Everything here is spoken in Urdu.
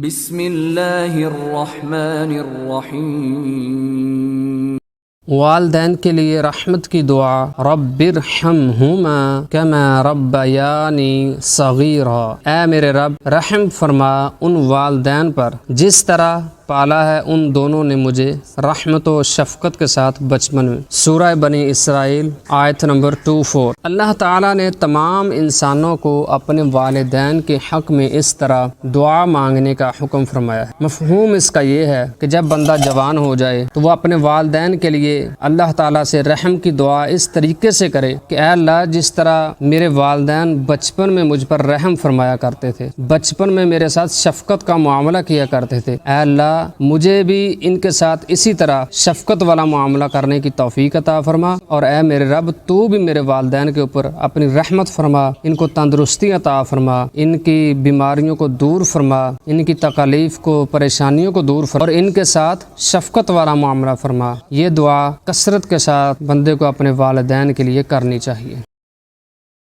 بسم اللہ الرحمن الرحیم۔ والدین کے لیے رحمت کی دعا، رب ارحمہما کما ربیانی صغیرا، اے میرے رب رحم فرما ان والدین پر جس طرح پالا ہے ان دونوں نے مجھے رحمت و شفقت کے ساتھ بچپن میں۔ سورہ بنی اسرائیل آیت نمبر 24۔ اللہ تعالیٰ نے تمام انسانوں کو اپنے والدین کے حق میں اس طرح دعا مانگنے کا حکم فرمایا ہے۔ مفہوم اس کا یہ ہے کہ جب بندہ جوان ہو جائے تو وہ اپنے والدین کے لیے اللہ تعالیٰ سے رحم کی دعا اس طریقے سے کرے کہ اے اللہ، جس طرح میرے والدین بچپن میں مجھ پر رحم فرمایا کرتے تھے، بچپن میں میرے ساتھ شفقت کا معاملہ کیا کرتے تھے، اے اللہ مجھے بھی ان کے ساتھ اسی طرح شفقت والا معاملہ کرنے کی توفیق عطا فرما، اور اے میرے رب تو بھی میرے والدین کے اوپر اپنی رحمت فرما، ان کو تندرستی عطا فرما، ان کی بیماریوں کو دور فرما، ان کی تکالیف کو، پریشانیوں کو دور فرما، اور ان کے ساتھ شفقت والا معاملہ فرما۔ یہ دعا کثرت کے ساتھ بندے کو اپنے والدین کے لیے کرنی چاہیے۔